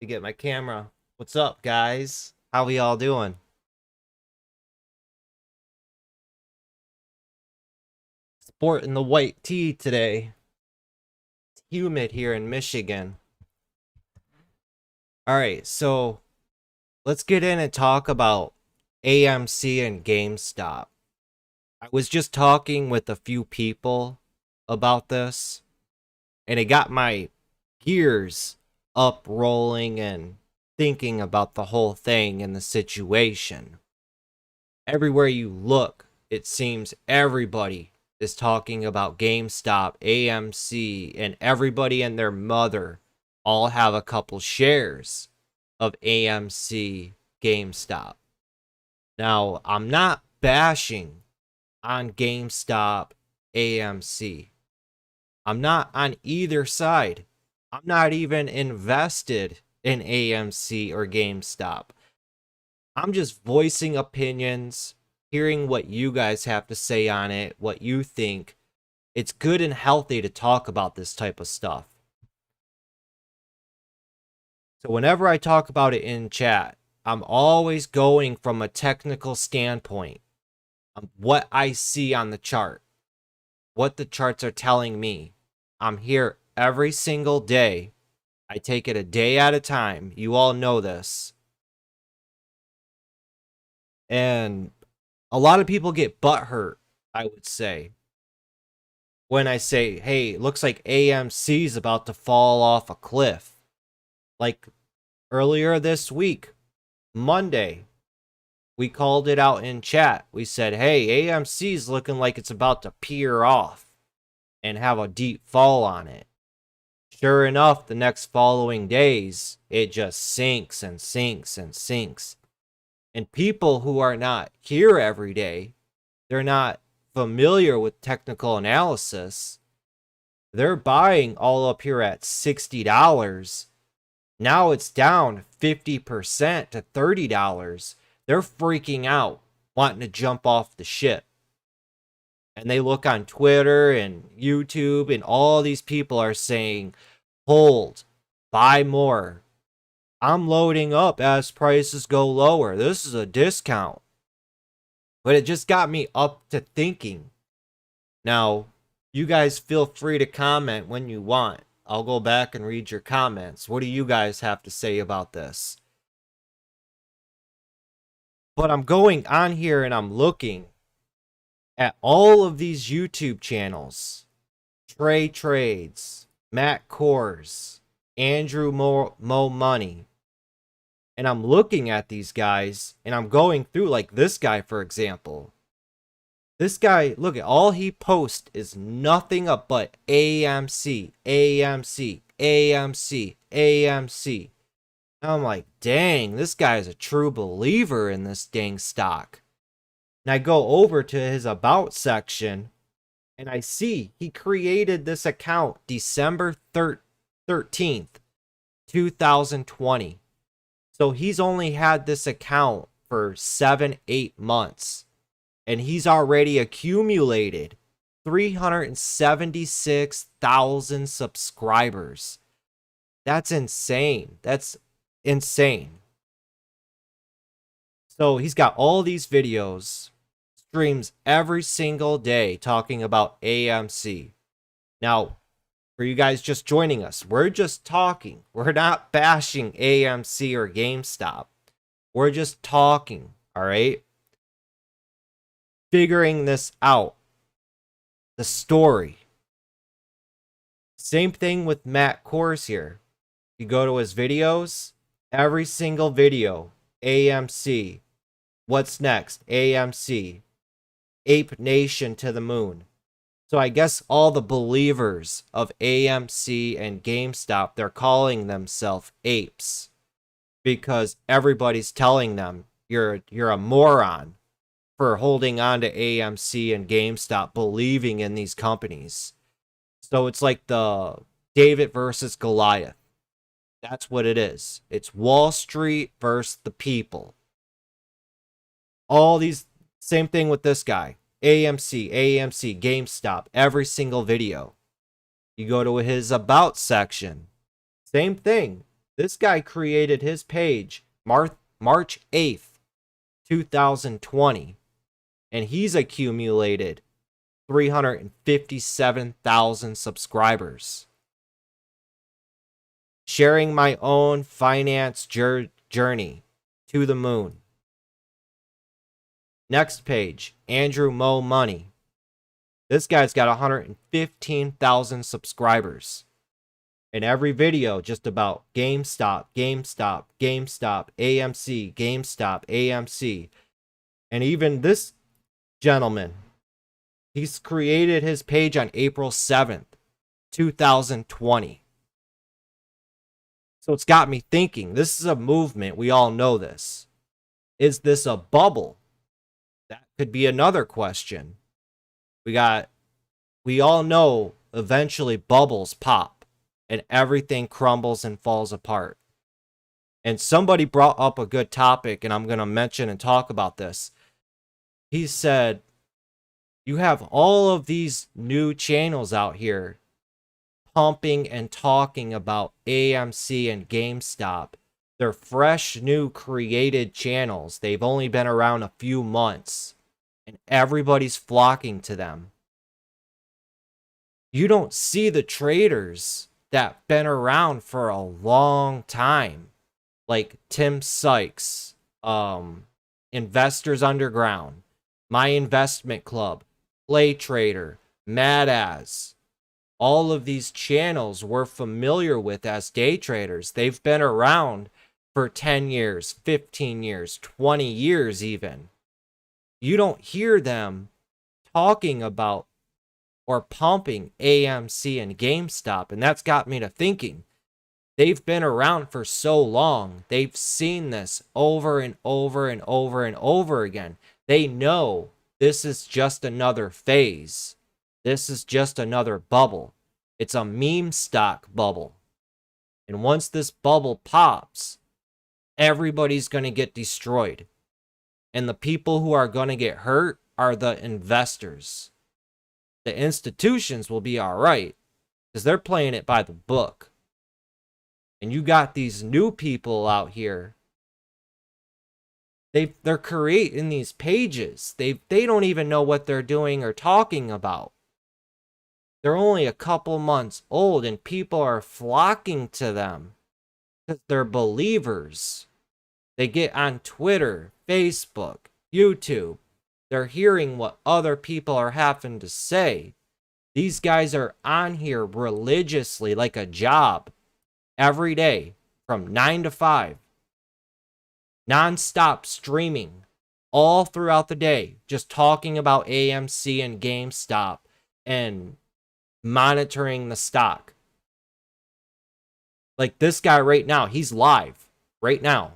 To get my camera. What's up, guys? How we all doing? Sporting the white tee today. It's humid here in Michigan. All right, so let's get in and talk about AMC and GameStop. I was just talking with a few people about this, and it got my gears up rolling and thinking about the whole thing and the situation. Everywhere you look, it seems everybody is talking about GameStop, AMC, and everybody and their mother all have a couple shares of AMC GameStop. Now, I'm not bashing on GameStop, AMC. I'm not on either side. I'm not even invested in AMC or GameStop. I'm just voicing opinions, hearing what you guys have to say on it, what you think. It's good and healthy to talk about this type of stuff. So whenever I talk about it in chat, I'm always going from a technical standpoint of what I see on the chart, what the charts are telling me. I'm here every single day. I take it a day at a time. You all know this. And a lot of people get butthurt, I would say, when I say, hey, looks like AMC's about to fall off a cliff. Like earlier this week, Monday, we called it out in chat. We said, hey, AMC's looking like it's about to peer off and have a deep fall on it. Sure enough, the next following days, it just sinks and sinks and sinks. And people who are not here every day, they're not familiar with technical analysis, they're buying all up here at $60. Now it's down 50% to $30. They're freaking out, wanting to jump off the ship. And they look on Twitter and YouTube, and all these people are saying, hold, buy more. I'm loading up as prices go lower. This is a discount. But it just got me up to thinking. Now, you guys feel free to comment when you want. I'll go back and read your comments. What do you guys have to say about this? But I'm going on here and I'm looking at all of these YouTube channels. Trey Trades, Matt Kors, Andrew Mo Money. And I'm looking at these guys and I'm going through, like this guy, for example. This guy, look at all he posts is nothing but AMC, AMC, AMC, AMC. And I'm like, dang, this guy is a true believer in this dang stock. And I go over to his about section and I see he created this account December 13th, 2020. So he's only had this account for 7-8 months. And he's already accumulated 376,000 subscribers. That's insane. That's insane. So he's got all these videos, streams every single day talking about AMC. Now, for you guys just joining us, we're just talking. We're not bashing AMC or GameStop. We're just talking, all right? Figuring this out. The story. Same thing with Matt Kors here. You go to his videos, every single video, AMC. What's next? AMC. Ape Nation to the moon. So I guess all the believers of AMC and GameStop, they're calling themselves apes because everybody's telling them you're a moron for holding on to AMC and GameStop, believing in these companies. So it's like the David versus Goliath. That's what it is. It's Wall Street versus the people. All these, same thing with this guy. AMC, AMC, GameStop, every single video. You go to his about section. Same thing. This guy created his page March 8th, 2020, and he's accumulated 357,000 subscribers. Sharing my own finance journey to the moon. Next page, Andrew Mo Money. This guy's got 115,000 subscribers. In every video, just about GameStop, GameStop, GameStop, AMC, GameStop, AMC. And even this gentleman, he's created his page on April 7th, 2020. So it's got me thinking, this is a movement. We all know this. Is this a bubble? That could be another question. We all know eventually bubbles pop and everything crumbles and falls apart. And somebody brought up a good topic, and I'm going to mention and talk about this. He said, you have all of these new channels out here pumping and talking about AMC and GameStop. They're fresh, new created channels. They've only been around a few months, and everybody's flocking to them. You don't see the traders that been around for a long time, like Tim Sykes, Investors Underground, My Investment Club, Play Trader, Mad As. All of these channels we're familiar with as day traders. They've been around for 10 years, 15 years, 20 years even. You don't hear them talking about or pumping AMC and GameStop, and that's got me to thinking. They've been around for so long. They've seen this over and over and over and over again. They know this is just another phase. This is just another bubble. It's a meme stock bubble. And once this bubble pops, everybody's going to get destroyed. And the people who are going to get hurt are the investors. The institutions will be all right because they're playing it by the book. And you got these new people out here. They're creating these pages. They don't even know what they're doing or talking about. They're only a couple months old, and people are flocking to them because they're believers. They get on Twitter, Facebook, YouTube. They're hearing what other people are having to say. These guys are on here religiously like a job every day from 9 to 5. Non-stop streaming all throughout the day, just talking about AMC and GameStop and monitoring the stock. Like this guy right now, he's live right now.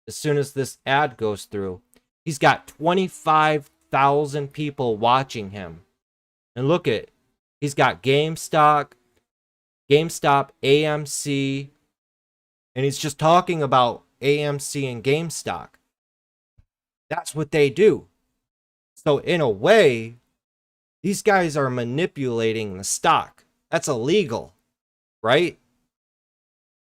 As soon as this ad goes through, he's got 25,000 people watching him. And look at, he's got GameStop, AMC, and he's just talking about AMC and GameStop. That's what they do. So in a way, these guys are manipulating the stock. That's illegal, right?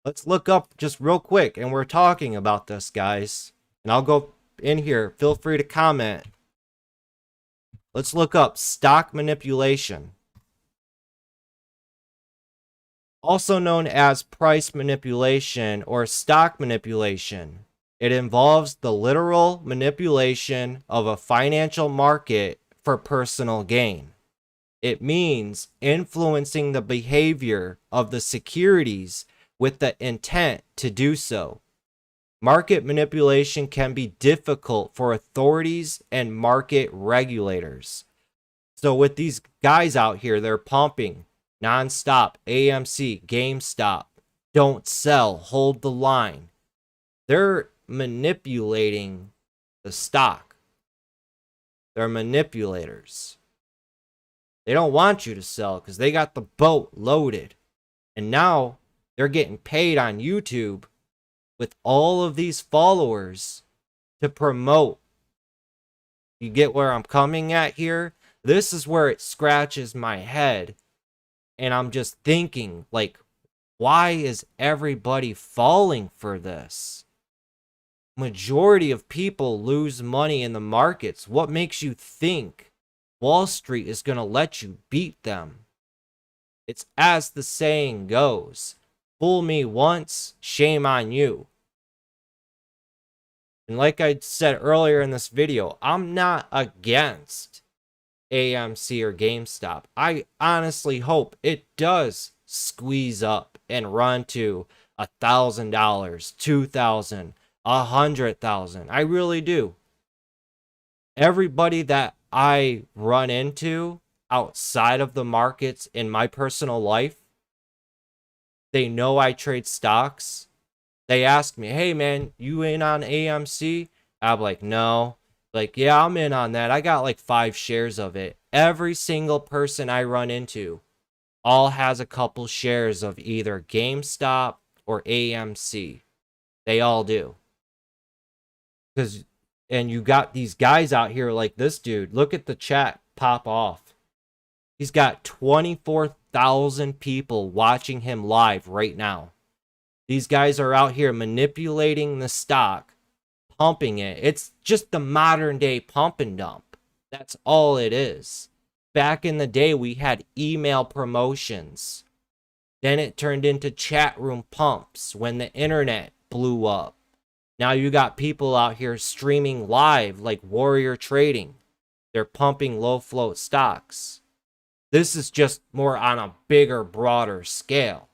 Let's look up just real quick, and we're talking about this, guys. And I'll go in here. Feel free to comment. Let's look up stock manipulation. Also known as price manipulation or stock manipulation. It involves the literal manipulation of a financial market for personal gain. It means influencing the behavior of the securities with the intent to do so. Market manipulation can be difficult for authorities and market regulators. So with these guys out here, they're pumping nonstop, AMC, GameStop, don't sell, hold the line. They're manipulating the stock. They're manipulators. They don't want you to sell because they got the boat loaded. And now they're getting paid on YouTube with all of these followers to promote. You get where I'm coming at here? This is where it scratches my head. And I'm just thinking, like, Why is everybody falling for this? Majority of people lose money in the markets. What makes you think Wall Street is going to let you beat them? It's as the saying goes, fool me once, shame on you. And like I said earlier in this video, I'm not against AMC or GameStop. I honestly hope it does squeeze up and run to $1,000, $2,000, $100,000. I really do. Everybody that I run into outside of the markets in my personal life, they know I trade stocks. They ask me, hey man, you in on AMC? I'm like, no. Like, yeah, I'm in on that. I got like 5 shares of it. Every single person I run into all has a couple shares of either GameStop or AMC. They all do. And you got these guys out here like this dude. Look at the chat pop off. He's got 24,000 people watching him live right now. These guys are out here manipulating the stock, pumping it. It's just the modern day pump and dump. That's all it is. Back in the day, we had email promotions. Then it turned into chat room pumps when the internet blew up. Now you got people out here streaming live like Warrior Trading. They're pumping low float stocks. This is just more on a bigger, broader scale.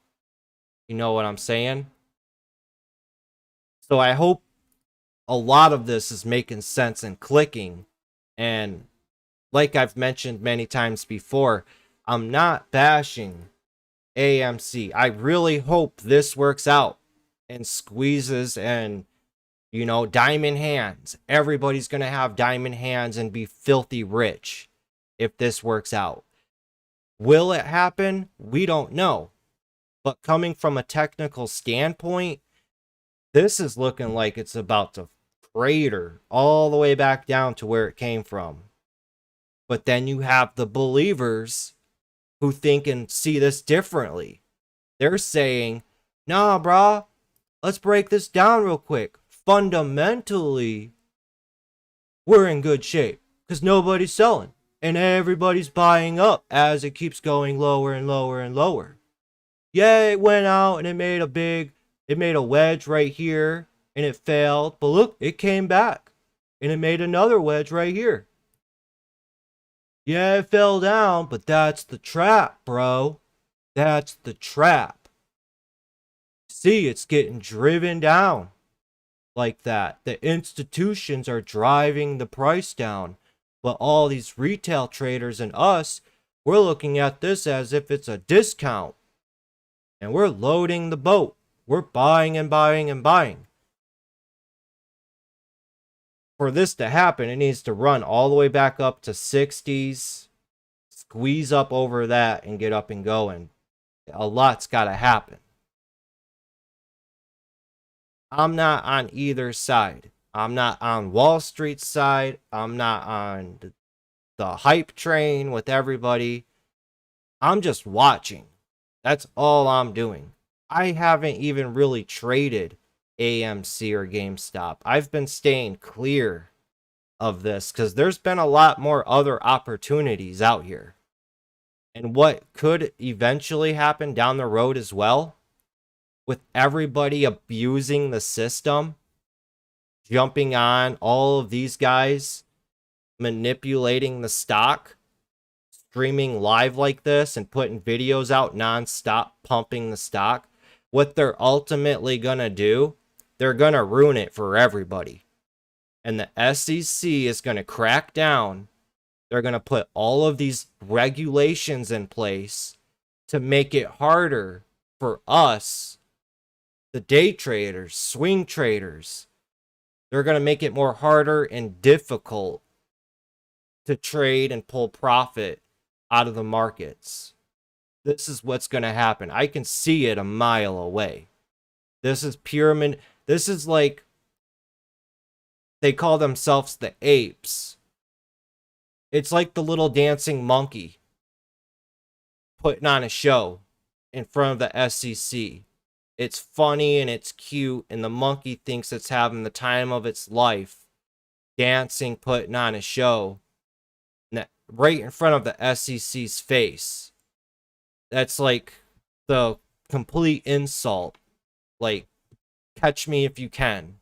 You know what I'm saying? So I hope a lot of this is making sense and clicking. And like I've mentioned many times before, I'm not bashing AMC. I really hope this works out and squeezes and, you know, diamond hands. Everybody's going to have diamond hands and be filthy rich if this works out. Will it happen? We don't know. But coming from a technical standpoint, this is looking like it's about to crater all the way back down to where it came from. But then you have the believers who think and see this differently. They're saying, nah, brah, let's break this down real quick. Fundamentally, we're in good shape because nobody's selling and everybody's buying up as it keeps going lower and lower and lower. Yeah, it went out and it made a wedge right here and it failed. But look, it came back and it made another wedge right here. Yeah, it fell down, but that's the trap, bro. That's the trap. See, it's getting driven down like that. The institutions are driving the price down. But all these retail traders and us, we're looking at this as if it's a discount. And we're loading the boat. We're buying and buying and buying. For this to happen, it needs to run all the way back up to 60s, squeeze up over that, and get up and going. A lot's got to happen. I'm not on either side. I'm not on Wall Street's side. I'm not on the hype train with everybody. I'm just watching. That's all I'm doing. I haven't even really traded AMC or GameStop. I've been staying clear of this because there's been a lot more other opportunities out here. And what could eventually happen down the road as well, with everybody abusing the system, jumping on all of these guys, manipulating the stock, streaming live like this and putting videos out nonstop, pumping the stock, what they're ultimately going to do, they're going to ruin it for everybody. And the SEC is going to crack down. They're going to put all of these regulations in place to make it harder for us, the day traders, swing traders. They're going to make it more harder and difficult to trade and pull profit out of the markets. This is what's going to happen. I can see it a mile away. This is pyramid. This is like, they call themselves the apes. It's like the little dancing monkey putting on a show. in front of the SEC. It's funny and it's cute, and the monkey thinks it's having the time of its life, dancing, putting on a show, right in front of the SEC's face. That's like the complete insult. Like, catch me if you can.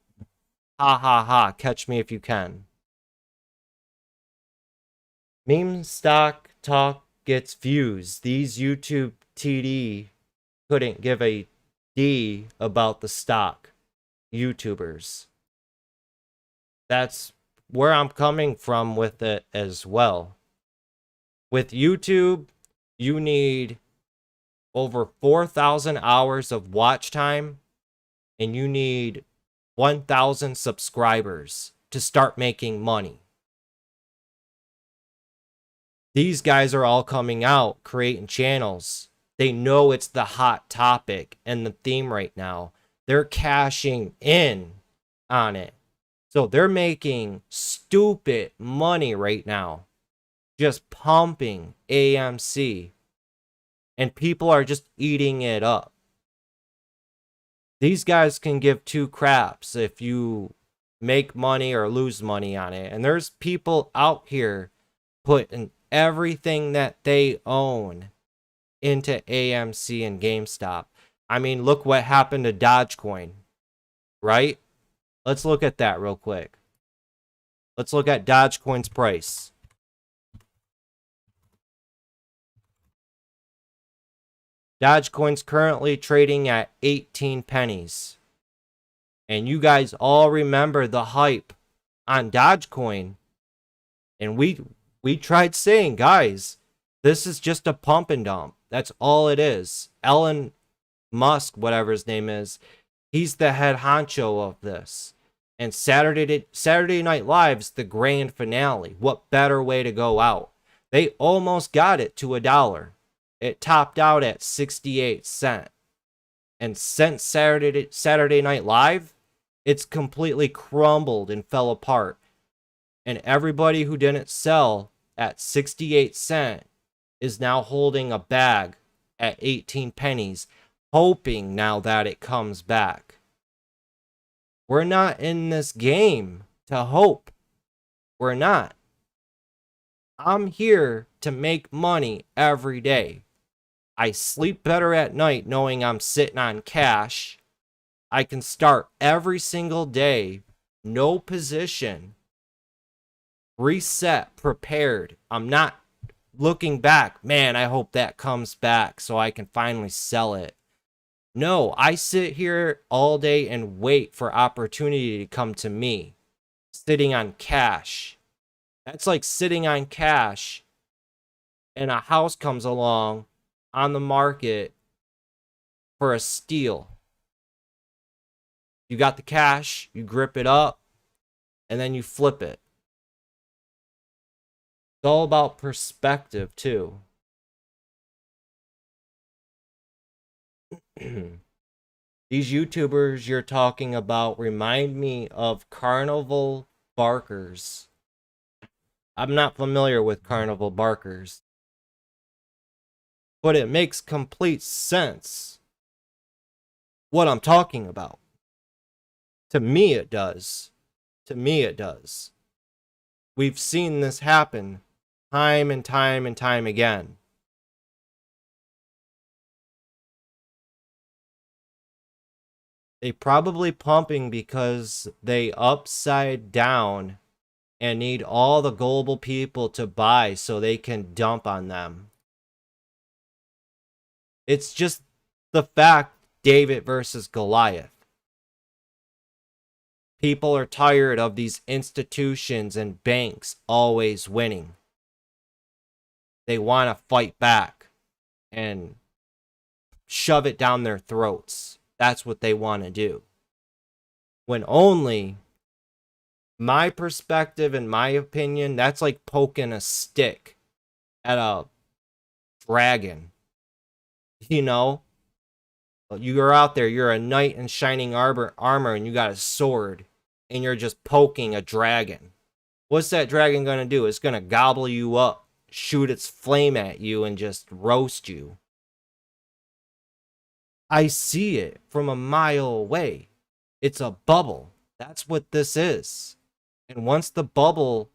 Ha ha ha, catch me if you can. Meme stock talk gets views. These YouTube TD couldn't give a D about the stock YouTubers. That's where I'm coming from with it as well. With YouTube, you need over 4,000 hours of watch time, and you need 1,000 subscribers to start making money. These guys are all coming out, creating channels. They know it's the hot topic and the theme right now. They're cashing in on it. So they're making stupid money right now, just pumping AMC. And people are just eating it up. These guys can give two craps if you make money or lose money on it. And there's people out here putting everything that they own into AMC and GameStop. I mean, look what happened to Dogecoin, right? Let's look at that real quick. Let's look at Dogecoin's price. Dogecoin's currently trading at 18 pennies. And you guys all remember the hype on Dogecoin. And we tried saying, guys, this is just a pump and dump. That's all it is. Elon Musk, whatever his name is, he's the head honcho of this. And Saturday Night Live's the grand finale. What better way to go out? They almost got it to $1. It topped out at 68 cents. And since Saturday Night Live, it's completely crumbled and fell apart. And everybody who didn't sell at 68 cents is now holding a bag at 18 pennies, hoping now that it comes back. We're not in this game to hope. We're not. I'm here to make money every day. I sleep better at night knowing I'm sitting on cash. I can start every single day, no position, reset, prepared. I'm not looking back, man, I hope that comes back so I can finally sell it. No, I sit here all day and wait for opportunity to come to me, sitting on cash. That's like sitting on cash and a house comes along on the market for a steal. You got the cash, you grip it up, and then you flip it. It's all about perspective, too. These YouTubers you're talking about remind me of carnival barkers. I'm not familiar with carnival barkers, but it makes complete sense what I'm talking about. To me, it does. To me, it does. We've seen this happen time and time and time again. They probably pumping because they upside down and need all the gullible people to buy so they can dump on them. It's just the fact David versus Goliath. People are tired of these institutions and banks always winning. They want to fight back and shove it down their throats. That's what they want to do. When only, my perspective and my opinion, that's like poking a stick at a dragon. You know? You're out there, you're a knight in shining armor, and you got a sword, and you're just poking a dragon. What's that dragon going to do? It's going to gobble you up, shoot its flame at you, and just roast you. I see it from a mile away. It's a bubble. That's what this is. And once the bubble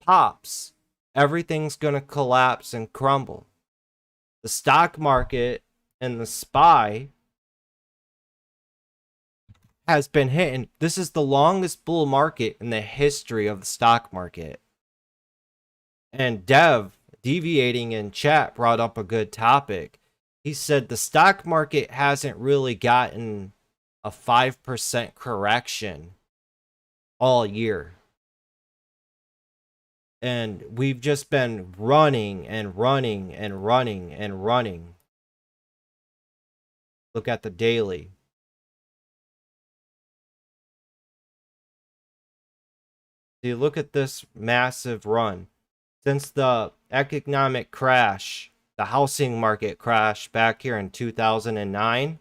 pops, everything's going to collapse and crumble. The stock market and the SPY has been hit, and this is the longest bull market in the history of the stock market. And deviating in chat, brought up a good topic. He said the stock market hasn't really gotten a 5% correction all year. And we've just been running and running and running and running. Look at the daily. See, look at this massive run. Since the economic crash, the housing market crash back here in 2009,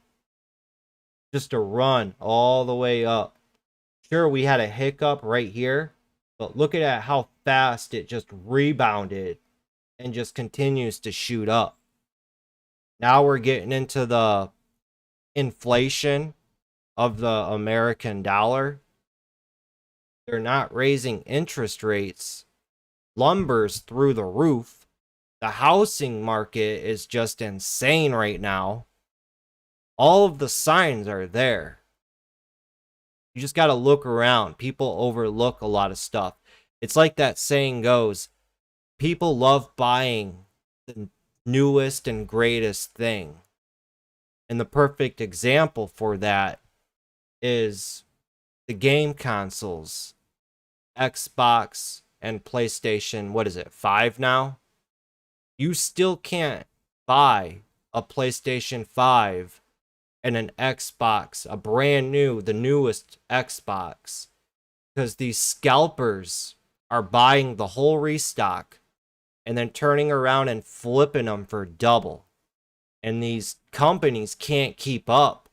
just a run all the way up. Sure, we had a hiccup right here, but look at how fast it just rebounded and just continues to shoot up. Now we're getting into the inflation of the American dollar. They're not raising interest rates. Lumber's through the roof. The housing market is just insane right now. All of the signs are there. You just got to look around. People overlook a lot of stuff. It's like that saying goes, people love buying the newest and greatest thing. And the perfect example for that is the game consoles, Xbox and PlayStation. What is it, 5 now? You still can't buy a PlayStation 5 and an Xbox, a brand new, the newest Xbox, because these scalpers are buying the whole restock and then turning around and flipping them for double. And these companies can't keep up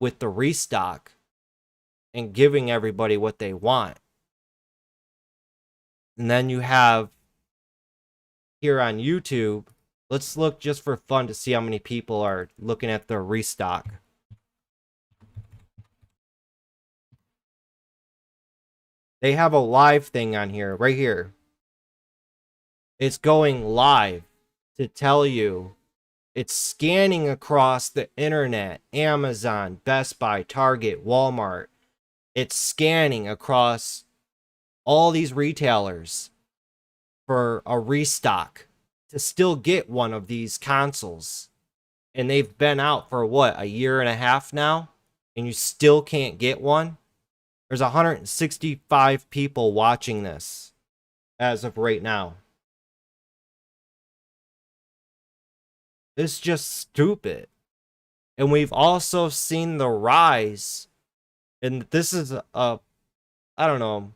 with the restock and giving everybody what they want. And then you have here on YouTube, let's look just for fun to see how many people are looking at the restock. They have a live thing on here, right here. It's going live to tell you. It's scanning across the internet, Amazon, Best Buy, Target, Walmart. It's scanning across all these retailers for a restock to still get one of these consoles. And they've been out for what, a year and a half now? And you still can't get one? There's 165 people watching this as of right now. It's just stupid. And we've also seen the rise, and this is I don't know,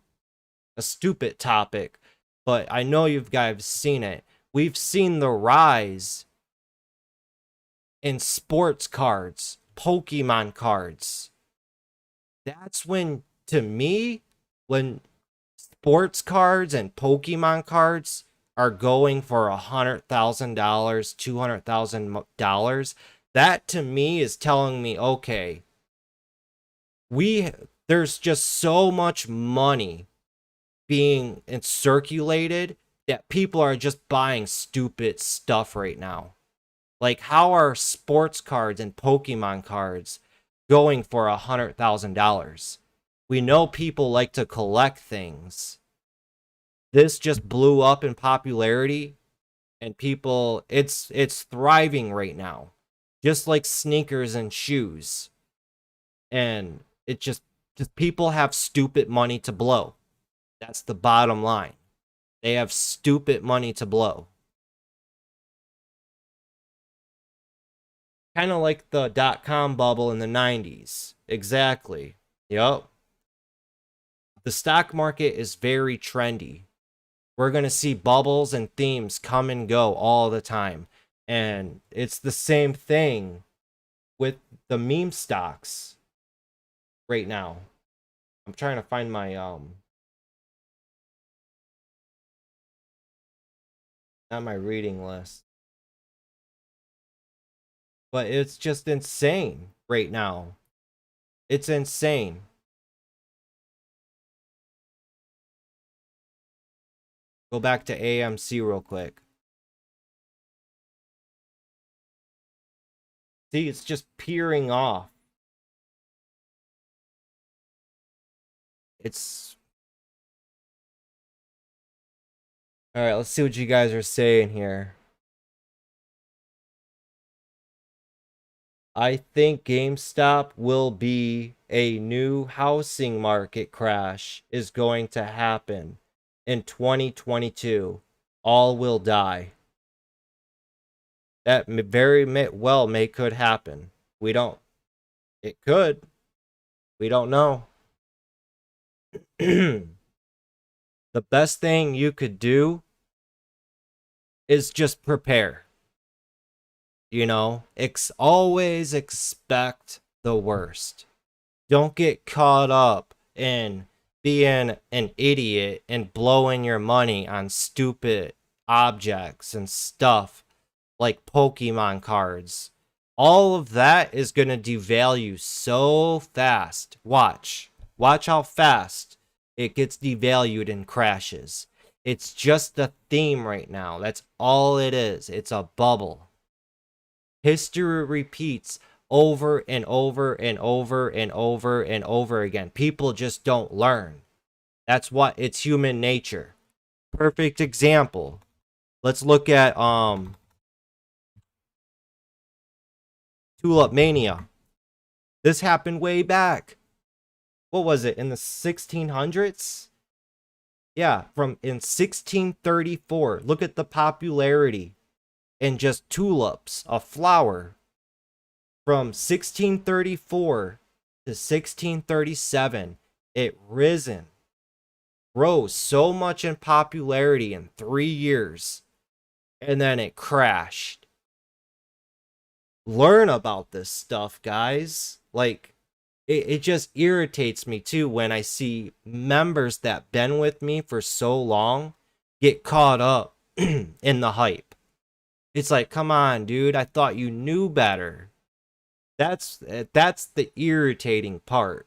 a stupid topic, but I know you guys seen it. We've seen the rise in sports cards, Pokemon cards. That's when, to me, when sports cards and Pokemon cards are going for $100,000, $200,000, that to me is telling me, okay, there's just so much money being circulated that people are just buying stupid stuff right now. Like, how are sports cards and Pokemon cards going for $100,000? We know people like to collect things. This just blew up in popularity, and people, it's thriving right now, just like sneakers and shoes. And it just people have stupid money to blow. That's the bottom line. They have stupid money to blow. Kind of like the .com bubble in the 90s. Exactly. Yup. The stock market is very trendy. We're going to see bubbles and themes come and go all the time. And it's the same thing with the meme stocks right now. I'm trying to find my not my reading list. But it's just insane right now. It's insane. Go back to AMC real quick. See, it's just peering off. It's... Alright, let's see what you guys are saying here. I think GameStop will be a new housing market crash is going to happen in 2022. All will die. That very well could happen. We don't. It could. We don't know. The best thing you could do is just prepare. You know, always expect the worst. Don't get caught up in being an idiot and blowing your money on stupid objects and stuff like Pokemon cards. All of that is going to devalue so fast. Watch how fast it gets devalued and crashes. It's just a theme right now. That's all it is. It's a bubble. History repeats over and over and over and over and over again. People just don't learn. That's what it's human nature. Perfect example. Let's look at Tulip Mania. This happened way back. What was it, in the 1600s? Yeah, in 1634. Look at the popularity in just tulips, a flower. From 1634 to 1637, it rose so much in popularity in 3 years, and then it crashed. Learn about this stuff, guys. Like, it just irritates me too when I see members that been with me for so long get caught up in the hype. It's like, come on, dude, I thought you knew better. That's the irritating part.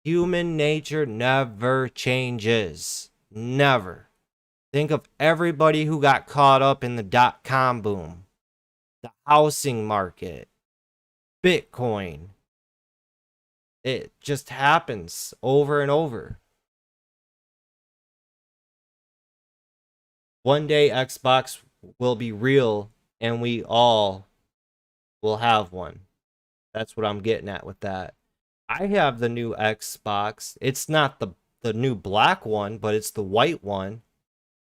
Human nature never changes. Never. Think of everybody who got caught up in the .com boom, the housing market, Bitcoin. It just happens over and over. One day Xbox will be real and we all will have one. That's what I'm getting at with that. I have the new Xbox. It's not the new black one, but it's the white one.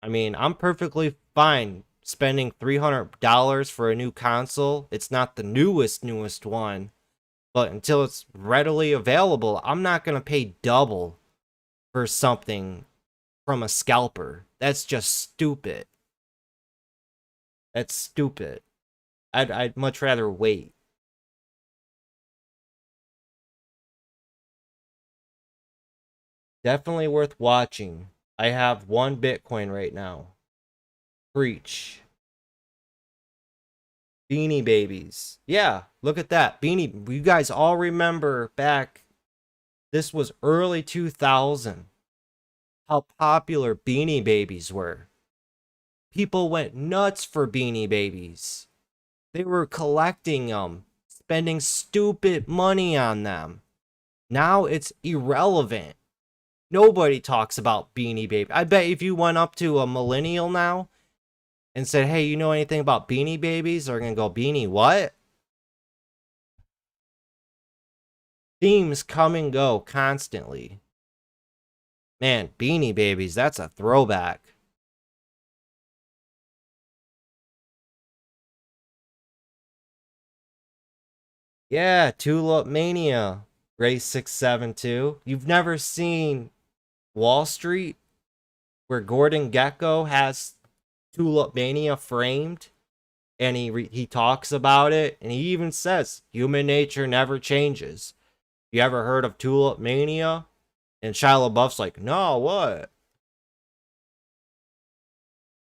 I mean, I'm perfectly fine spending $300 for a new console. It's not the newest one, but until it's readily available, I'm not going to pay double for something from a scalper. That's just stupid. That's stupid. I'd much rather wait. Definitely worth watching. I have 1 Bitcoin right now. Preach. Beanie Babies. Yeah, look at that. You guys all remember back, this was early 2000, how popular Beanie Babies were. People went nuts for Beanie Babies. They were collecting them, spending stupid money on them. Now it's irrelevant. Nobody talks about Beanie Baby. I bet if you went up to a millennial now and said, hey, you know anything about Beanie Babies? They're going to go, Beanie what? Themes come and go constantly. Man, Beanie Babies, that's a throwback. Yeah, Tulip Mania. Race 672. You've never seen Wall Street, where Gordon Gekko has Tulip Mania framed, and he talks about it, and he even says human nature never changes. You ever heard of Tulip Mania? And Shia LaBeouf's like, no, what?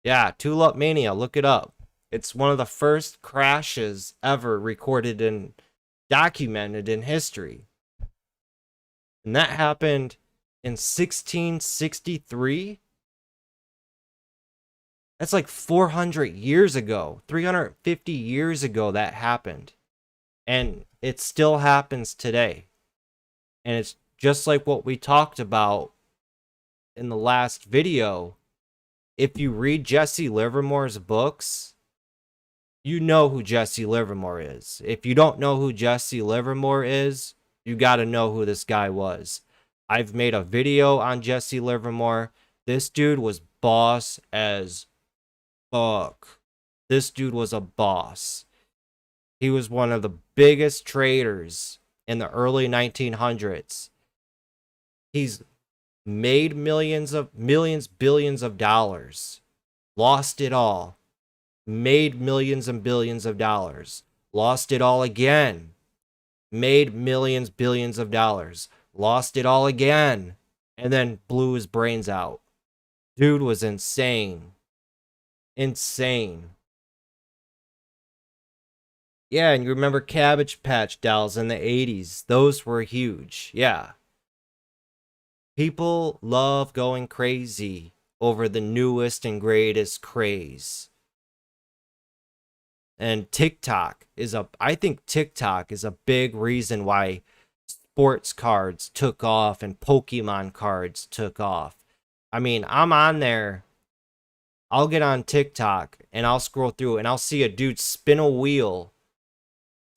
Yeah, Tulip Mania, look it up. It's one of the first crashes ever recorded and documented in history. And that happened in 1663. That's like 400 years ago, 350 years ago that happened. And it still happens today. And it's just like what we talked about in the last video. If you read Jesse Livermore's books, you know who Jesse Livermore is. If you don't know who Jesse Livermore is, you got to know who this guy was. I've made a video on Jesse Livermore. This dude was boss as fuck. This dude was a boss. He was one of the biggest traders in the early 1900s. He's made billions of dollars, lost it all, made millions and billions of dollars, lost it all again, made billions of dollars, lost it all again, and then blew his brains out. Dude was insane. Insane. Yeah, and you remember Cabbage Patch dolls in the 80s. Those were huge. Yeah. People love going crazy over the newest and greatest craze. And I think TikTok is a big reason why sports cards took off and Pokemon cards took off. I mean, I'm on there. I'll get on TikTok and I'll scroll through and I'll see a dude spin a wheel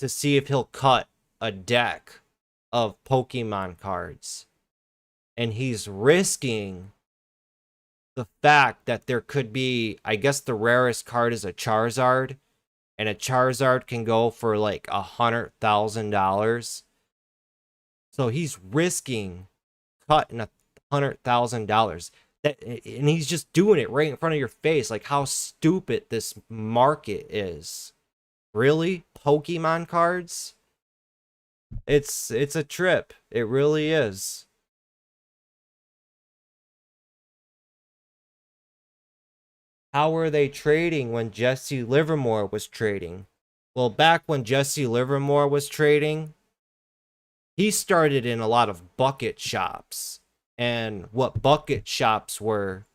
to see if he'll cut a deck of Pokemon cards. And he's risking the fact that there could be, I guess the rarest card is a Charizard, and a Charizard can go for like $100,000. So he's risking cutting $100,000. And he's just doing it right in front of your face. Like how stupid this market is. Really? Pokemon cards? It's a trip. It really is. How were they trading when Jesse Livermore was trading? Well, back when Jesse Livermore was trading, he started in a lot of bucket shops. And what bucket shops were,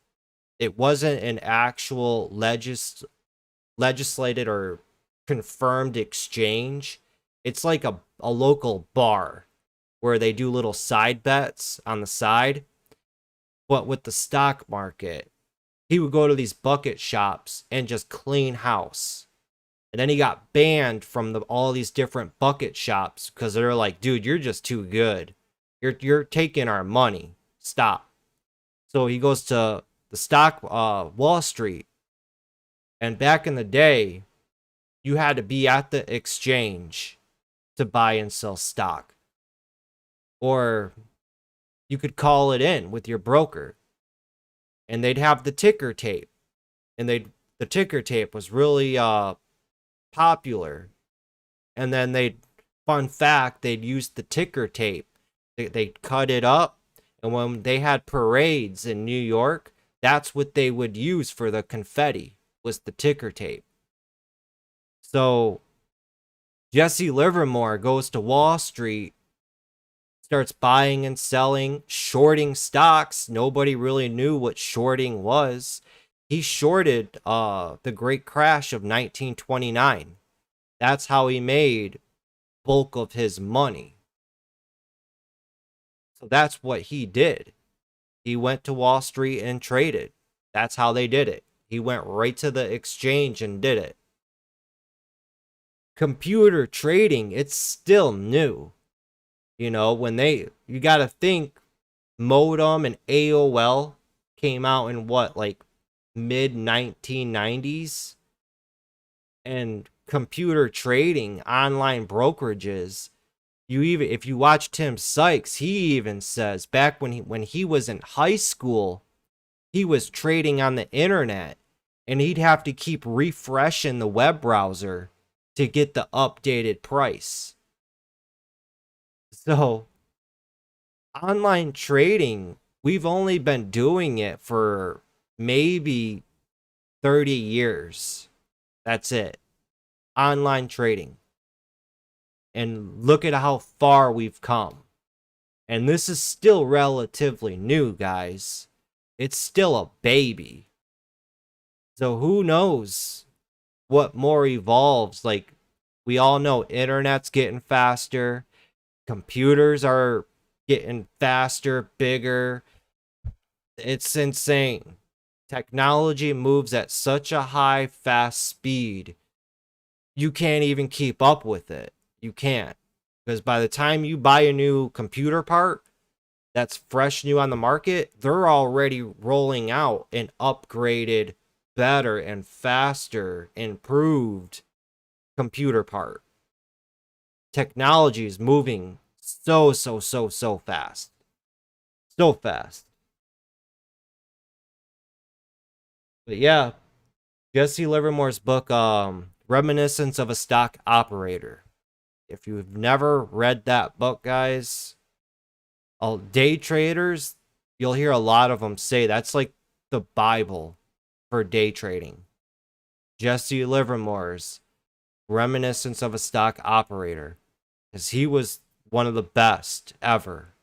it wasn't an actual legislated or confirmed exchange. It's like a local bar where they do little side bets on the side. But with the stock market, he would go to these bucket shops and just clean house. And then he got banned from all these different bucket shops because they're like, dude, you're just too good. You're taking our money. Stop. So he goes to the stock Wall Street. And back in the day, you had to be at the exchange to buy and sell stock. Or you could call it in with your broker. And they'd have the ticker tape. And the ticker tape was really popular. And then fun fact, they'd use the ticker tape. They'd cut it up. And when they had parades in New York, that's what they would use for the confetti, was the ticker tape. So Jesse Livermore goes to Wall Street, starts buying and selling, shorting stocks. Nobody really knew what shorting was. He shorted the great crash of 1929. That's how he made bulk of his money. So that's what he did. He went to Wall Street and traded. That's how they did it. He went right to the exchange and did it. Computer trading, it's still new. You know, you got to think modem and AOL came out in what, like mid 1990s? And computer trading, online brokerages, if you watch Tim Sykes, he even says back when he was in high school, he was trading on the internet and he'd have to keep refreshing the web browser to get the updated price. So online trading, we've only been doing it for maybe 30 years. That's it. Online trading. And look at how far we've come. And this is still relatively new, guys. It's still a baby. So who knows what more evolves? Like, we all know internet's getting faster. Computers are getting faster, bigger. It's insane. Technology moves at such a high, fast speed. You can't even keep up with it. You can't. Because by the time you buy a new computer part that's fresh new on the market, they're already rolling out an upgraded, better, and faster, improved computer part. Technology is moving so fast. So fast. But yeah, Jesse Livermore's book, Reminiscence of a Stock Operator. If you've never read that book, guys, day traders, you'll hear a lot of them say that's like the Bible for day trading. Jesse Livermore's Reminiscence of a Stock Operator, because he was one of the best ever.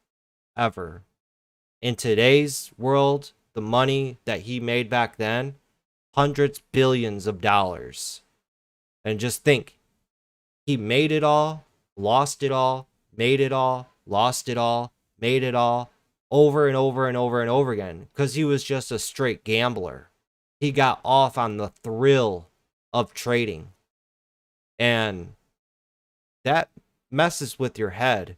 In today's world, the money that he made back then, hundreds, billions of dollars. And just think, he made it all, lost it all, made it all, lost it all, made it all, over and over and over and over again, because he was just a straight gambler. He got off on the thrill of trading. And that messes with your head.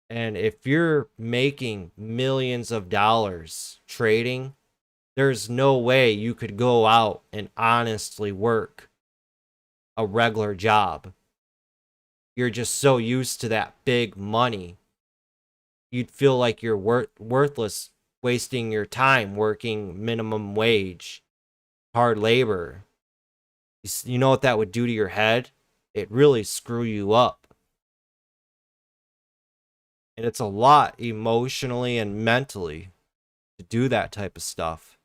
And if you're making millions of dollars trading, there's no way you could go out and honestly work a regular job. You're just so used to that big money. You'd feel like you're worthless, wasting your time working minimum wage, hard labor. You know what that would do to your head? It really screw you up. And it's a lot emotionally and mentally to do that type of stuff.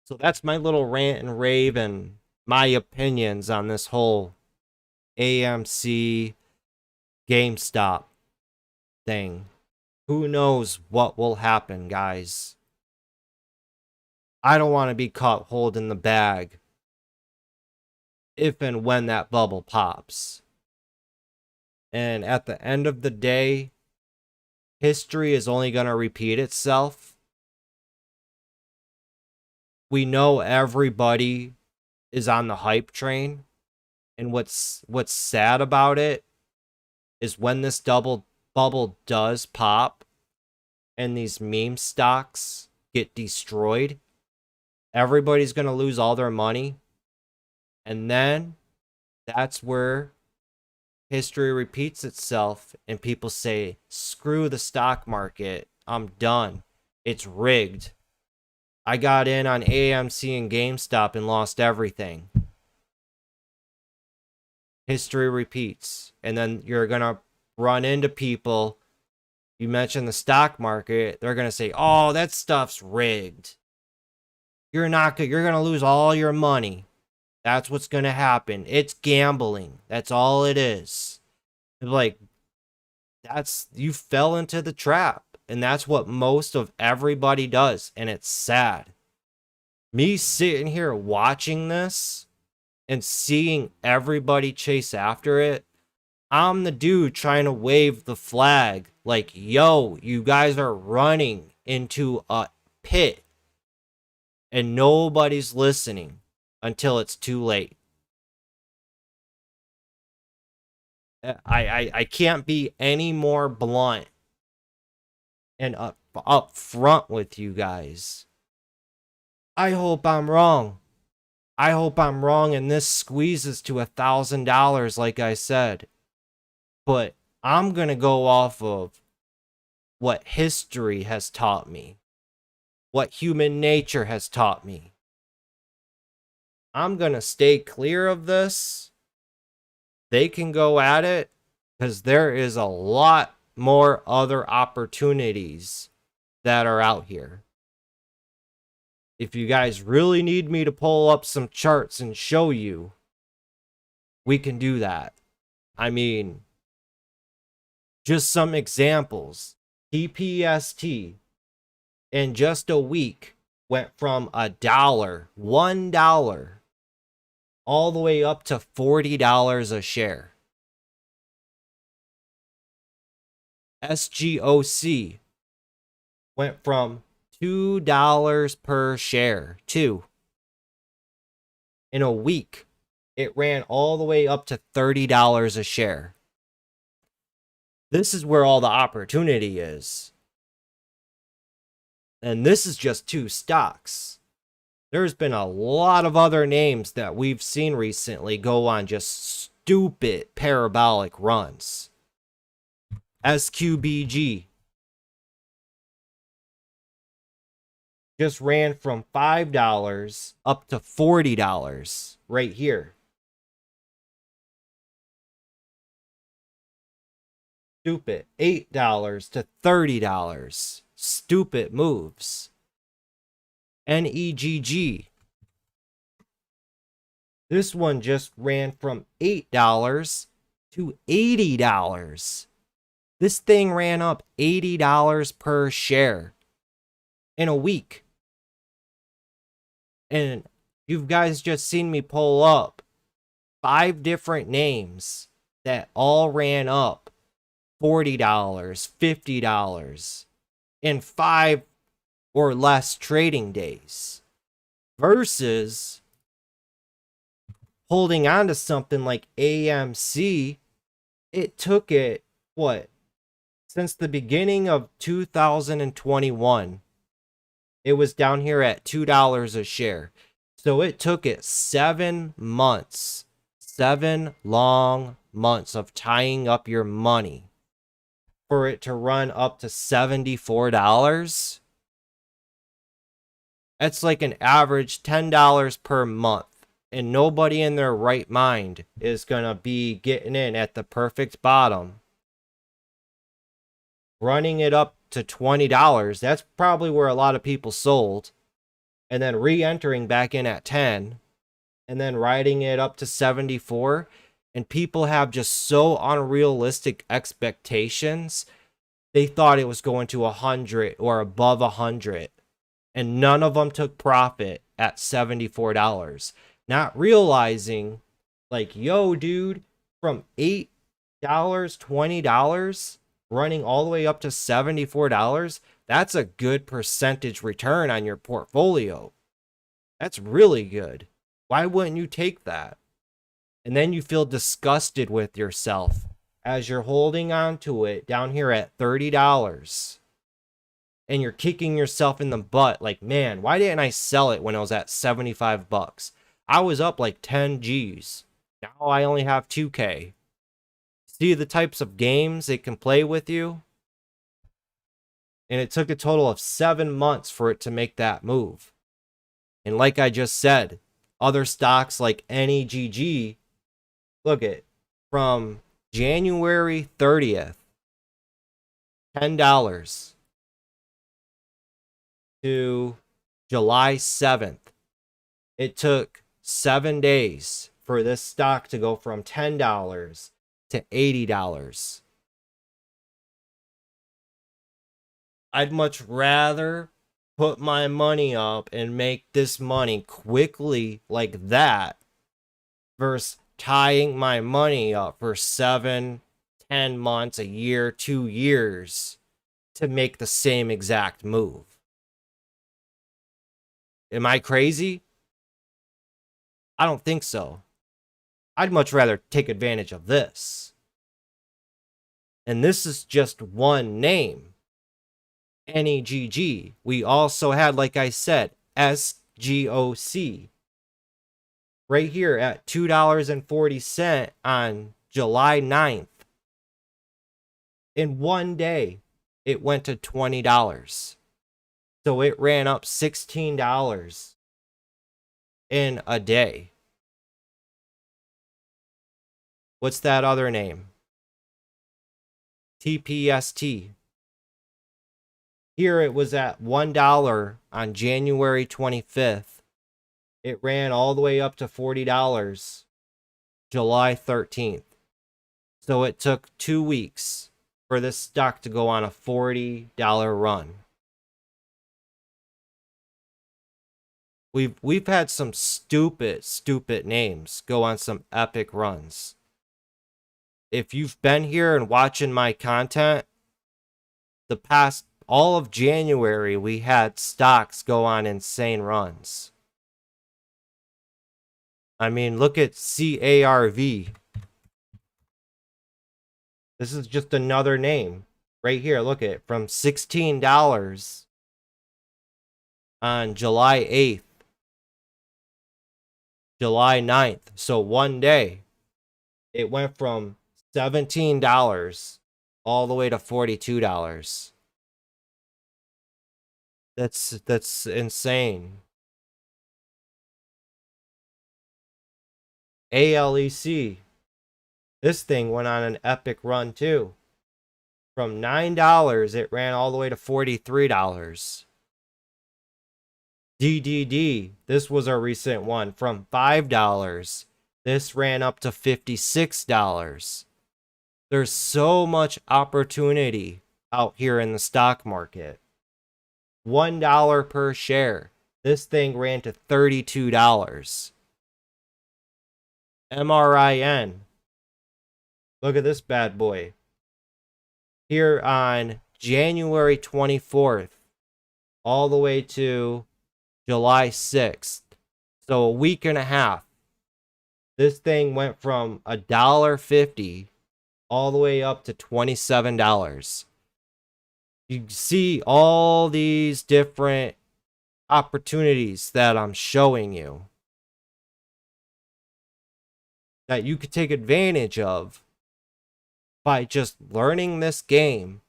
So that's my little rant and rave and my opinions on this whole AMC GameStop thing. Who knows what will happen, guys? I don't want to be caught holding the bag if and when that bubble pops. And at the end of the day, history is only going to repeat itself. We know everybody is on the hype train. And what's sad about it is when this bubble does pop and these meme stocks get destroyed, everybody's going to lose all their money. And then that's where history repeats itself and people say, screw the stock market. I'm done. It's rigged. I got in on AMC and GameStop and lost everything. History repeats. And then you're going to run into people. You mentioned the stock market. They're going to say, oh, that stuff's rigged. You're going to lose all your money. That's what's going to happen. It's gambling. That's all it is. Like, you fell into the trap. And that's what most of everybody does. And it's sad. Me sitting here watching this and seeing everybody chase after it, I'm the dude trying to wave the flag. Like, yo, you guys are running into a pit. And nobody's listening until it's too late. I can't be any more blunt and up front with you guys. I hope I'm wrong. I hope I'm wrong and this squeezes to $1,000 like I said. But I'm going to go off of what history has taught me. What human nature has taught me. I'm going to stay clear of this. They can go at it because there is a lot more other opportunities that are out here. If you guys really need me to pull up some charts and show you, we can do that. I mean, just some examples. TPST in just a week went from $1, all the way up to $40 a share. SGOC went from $2 per share. In a week, it ran all the way up to $30 a share. This is where all the opportunity is. And this is just 2 stocks. There's been a lot of other names that we've seen recently go on just stupid parabolic runs. SQBG just ran from $5 up to $40 right here. Stupid. $8 to $30. Stupid moves. NEGG. This one just ran from $8 to $80. This thing ran up $80 per share in a week. And you guys just seen me pull up 5 different names that all ran up $40, $50 in 5 or less trading days, versus holding on to something like AMC. It took it, since the beginning of 2021, it was down here at $2 a share. So it took it 7 months, 7 long months of tying up your money for it to run up to $74. That's like an average $10 per month. And nobody in their right mind is going to be getting in at the perfect bottom, running it up to $20. That's probably where a lot of people sold, and then re-entering back in at 10, and then riding it up to 74. And people have just so unrealistic expectations. They thought it was going to 100 or above 100, and none of them took profit at $74. Not realizing, like, yo, dude, from $8, $20, running all the way up to $74, that's a good percentage return on your portfolio. That's really good. Why wouldn't you take that? And then you feel disgusted with yourself as you're holding on to it down here at $30. And you're kicking yourself in the butt like, man, why didn't I sell it when it was at $75? I was up like 10 G's. Now I only have 2K. See the types of games it can play with you? And it took a total of 7 months for it to make that move. And like I just said, other stocks like NEGG, look at, from January 30th, $10 to July 7th. It took 7 days for this stock to go from $10 to $80. I'd much rather put my money up and make this money quickly like that versus tying my money up for 7, 10 months, a year, 2 years to make the same exact move. Am I crazy? I don't think so. I'd much rather take advantage of this. And this is just one name. NEGG. We also had, like I said, SGOC. Right here at $2.40 on July 9th. In one day, it went to $20. So it ran up $16 in a day. What's that other name? TPST. Here it was at $1 on January 25th. It ran all the way up to $40 July 13th. So it took 2 weeks for this stock to go on a $40 run. We've had some stupid names go on some epic runs. If you've been here and watching my content, the past all of January we had stocks go on insane runs. I mean, look at CARV. This is just another name right here. Look at it, from $16 on July 8th, July 9th. So one day it went from $17 all the way to $42. That's insane. ALEC. This thing went on an epic run too. From $9, it ran all the way to $43. DDD, this was a recent one, from $5. This ran up to $56. There's so much opportunity out here in the stock market. $1 per share. This thing ran to $32. MRIN. Look at this bad boy. Here on January 24th, all the way to July 6th. So a week and a half. This thing went from $1.50 all the way up to $27. You see all these different opportunities that I'm showing you that you could take advantage of by just learning this game,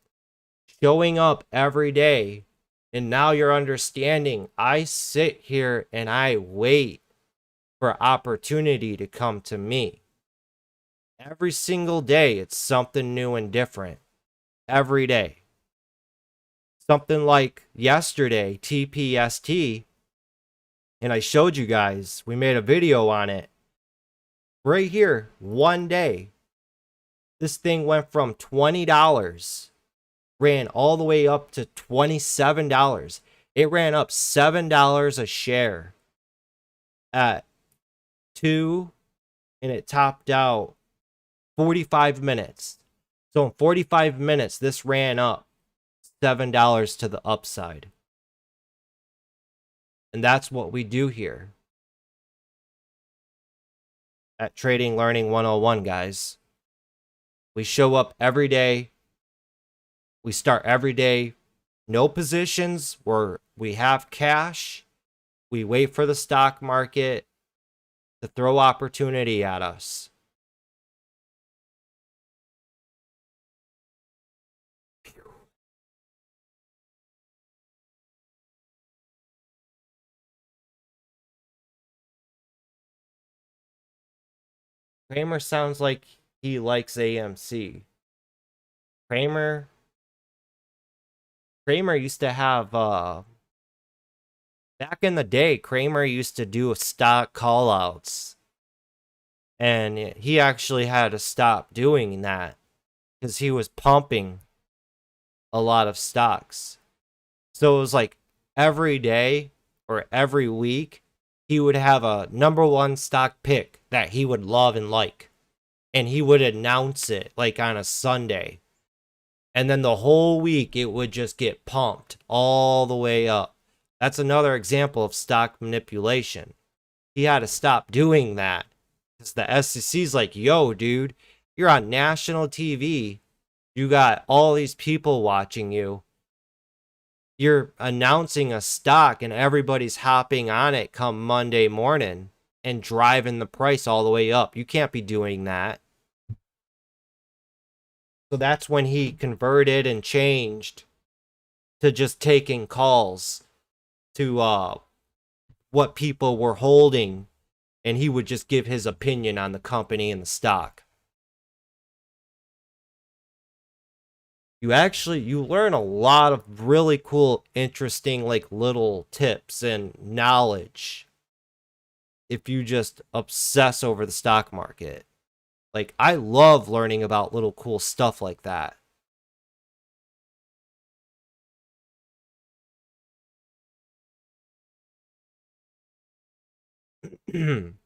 showing up every day, and now you're understanding. I sit here and I wait for opportunity to come to me. Every single day, it's something new and different. Every day. Something like yesterday, TPST, and I showed you guys, we made a video on it. Right here, one day, this thing went from $20, ran all the way up to $27. It ran up $7 a share at 2, and it topped out 45 minutes. So in 45 minutes, this ran up $7 to the upside. And that's what we do here at Trading Learning 101, guys. We show up every day. We start every day. No positions where we have cash. We wait for the stock market to throw opportunity at us. Kramer sounds like he likes AMC. Kramer used to have back in the day, Kramer used to do stock callouts. And he actually had to stop doing that because he was pumping a lot of stocks. So it was like every day or every week, he would have a number one stock pick that he would love and like. And he would announce it like on a Sunday. And then the whole week it would just get pumped all the way up. That's another example of stock manipulation. He had to stop doing that. Because the SEC's like, yo, dude, you're on national TV. You got all these people watching you. You're announcing a stock and everybody's hopping on it come Monday morning and driving the price all the way up. You can't be doing that. So that's when he converted and changed to just taking calls to what people were holding, and he would just give his opinion on the company and the stock. You learn a lot of really cool, interesting, like little tips and knowledge if you just obsess over the stock market. Like, I love learning about little cool stuff like that. Kent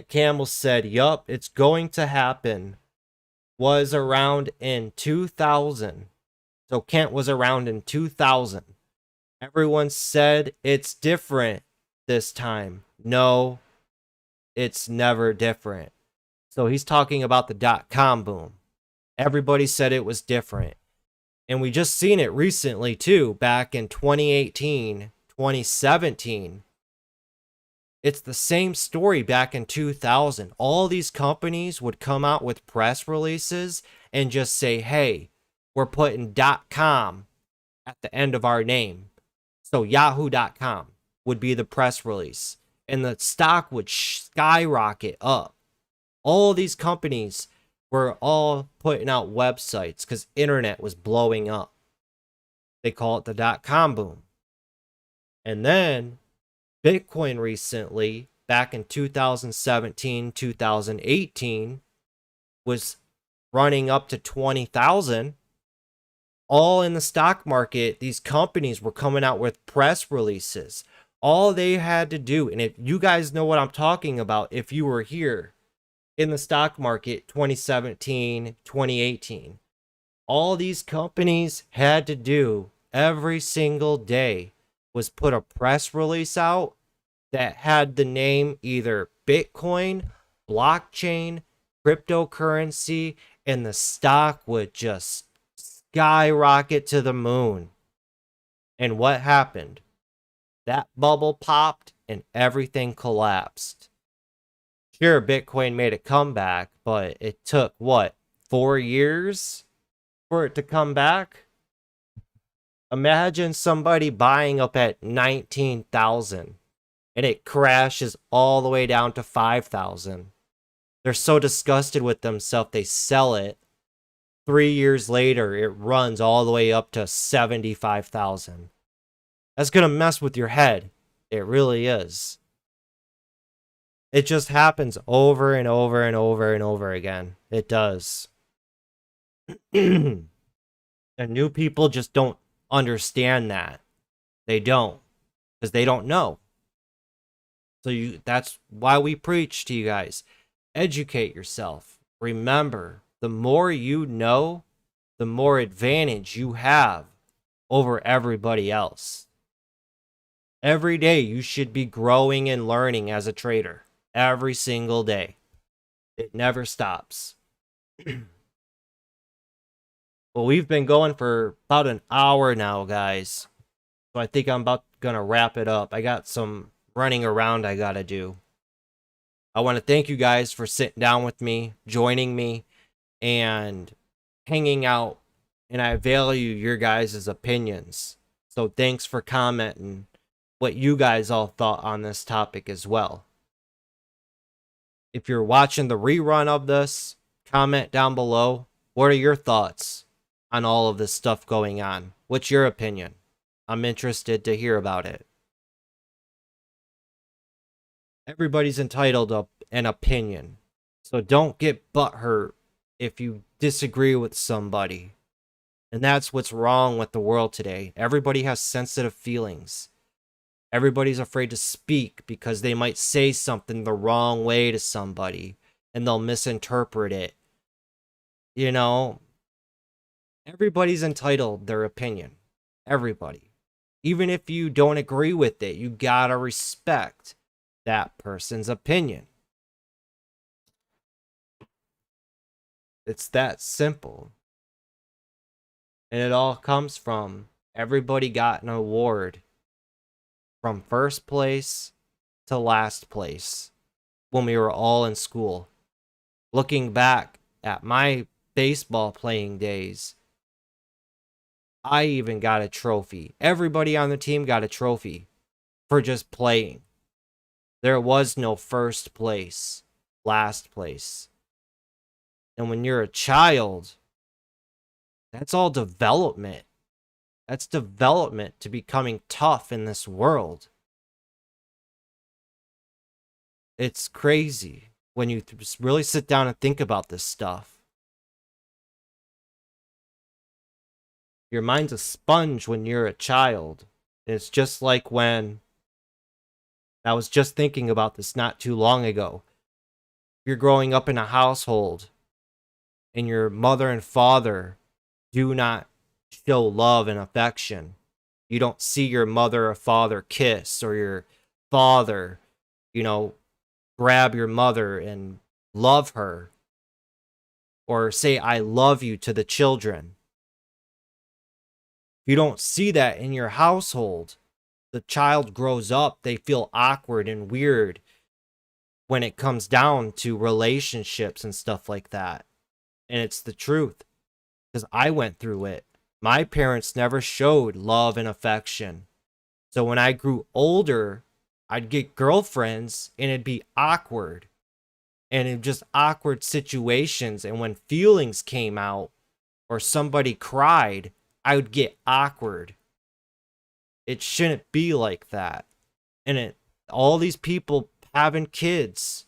Campbell said, yup, it's going to happen. Was around in 2000. So Kent was around in 2000. Everyone said it's different this time. No, it's never different. So he's talking about the dot-com boom. Everybody said it was different. And we just seen it recently too, back in 2018, 2017. It's the same story back in 2000. All these companies would come out with press releases and just say, hey, we're putting .com at the end of our name. So yahoo.com would be the press release. And the stock would skyrocket up. All these companies were all putting out websites because internet was blowing up. They call it the .com boom. And then Bitcoin recently, back in 2017, 2018, was running up to 20,000. All in the stock market, these companies were coming out with press releases. All they had to do, and if you guys know what I'm talking about, if you were here in the stock market 2017, 2018, all these companies had to do every single day was put a press release out that had the name either Bitcoin, blockchain, cryptocurrency, and the stock would just skyrocket to the moon. And what happened? That bubble popped and everything collapsed. Sure, Bitcoin made a comeback, but it took, what, 4 years for it to come back? Imagine somebody buying up at 19,000 and it crashes all the way down to 5,000. They're so disgusted with themselves, they sell it. 3 years later, it runs all the way up to 75,000. That's going to mess with your head. It really is. It just happens over and over and over and over again. It does. And new people just don't understand that. They don't. Because they don't know. So that's why we preach to you guys. Educate yourself. Remember, the more you know, the more advantage you have over everybody else. Every day you should be growing and learning as a trader. Every single day. It never stops. Well, we've been going for about an hour now, guys. So I think I'm about gonna wrap it up. I got some running around I gotta do. I want to thank you guys for sitting down with me, joining me, and hanging out. And I value your guys' opinions. So thanks for commenting what you guys all thought on this topic as well. If you're watching the rerun of this, comment down below. What are your thoughts on all of this stuff going on? What's your opinion? I'm interested to hear about it. Everybody's entitled to an opinion. So don't get butthurt if you disagree with somebody. And that's what's wrong with the world today. Everybody has sensitive feelings. Everybody's afraid to speak because they might say something the wrong way to somebody and they'll misinterpret it. You know, everybody's entitled their opinion. Everybody. Even if you don't agree with it, you gotta respect that person's opinion. It's that simple. And it all comes from everybody got an award from first place to last place when we were all in school. Looking back at my baseball playing days, I even got a trophy. Everybody on the team got a trophy for just playing. There was no first place, last place. And when you're a child, That's all development. That's development to becoming tough in this world. It's crazy when you really sit down and think about this stuff. Your mind's a sponge when you're a child. It's just like when I was just thinking about this not too long ago. You're growing up in a household and your mother and father do not show love and affection. You don't see your mother or father kiss, or your father, grab your mother and love her, or say, I love you to the children. If you don't see that in your household, the child grows up, they feel awkward and weird when it comes down to relationships and stuff like that. And it's the truth, because I went through it. My parents never showed love and affection. So when I grew older, I'd get girlfriends and it'd be awkward. And it just awkward situations. And when feelings came out or somebody cried, I would get awkward. It shouldn't be like that. And all these people having kids,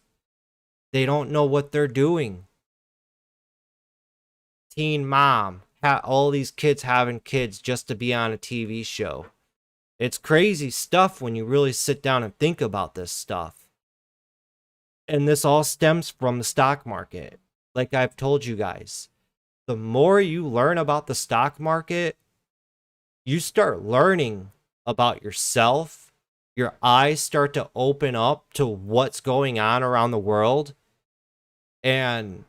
they don't know what they're doing. Teen mom, all these kids having kids just to be on a TV show. It's crazy stuff when you really sit down and think about this stuff. And this all stems from the stock market. Like I've told you guys, the more you learn about the stock market, you start learning about yourself. Your eyes start to open up to what's going on around the world. And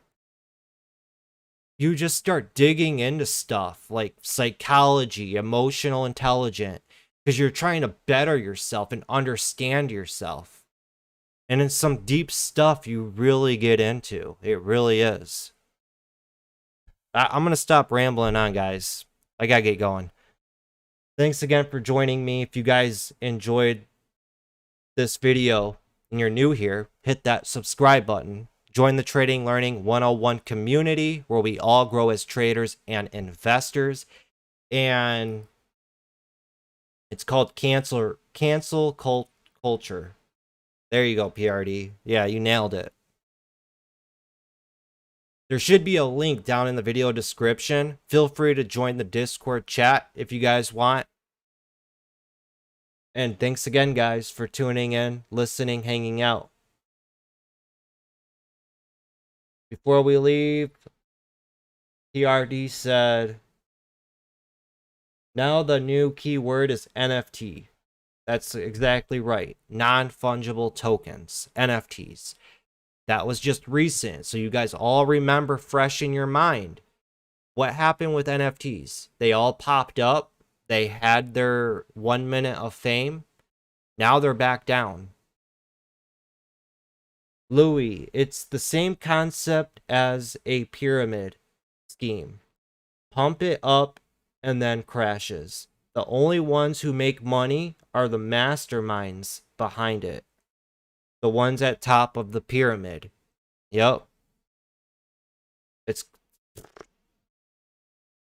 you just start digging into stuff like psychology, emotional intelligence, because you're trying to better yourself and understand yourself. And it's some deep stuff you really get into. It really is. I'm going to stop rambling on, guys. I got to get going. Thanks again for joining me. If you guys enjoyed this video and you're new here, hit that subscribe button. Join the Trading Learning 101 community where we all grow as traders and investors. And it's called cancel culture. There you go, PRD. Yeah, you nailed it. There should be a link down in the video description. Feel free to join the Discord chat if you guys want. And thanks again, guys, for tuning in, listening, hanging out. Before we leave, PRD said, now the new keyword is NFT. That's exactly right. Non-fungible tokens, NFTs. That was just recent, so you guys all remember fresh in your mind. What happened with NFTs? They all popped up. They had their 1 minute of fame. Now they're back down. Louis, it's the same concept as a pyramid scheme. Pump it up and then crashes. The only ones who make money are the masterminds behind it. The ones at top of the pyramid. Yep.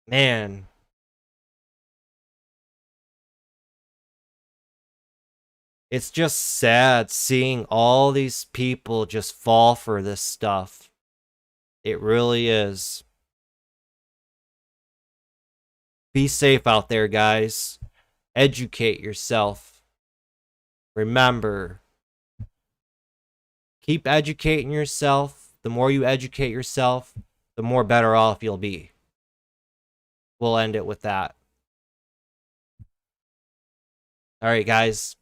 Man. It's just sad seeing all these people just fall for this stuff. It really is. Be safe out there, guys. Educate yourself. Remember, keep educating yourself. The more you educate yourself, the more better off you'll be. We'll end it with that. All right, guys.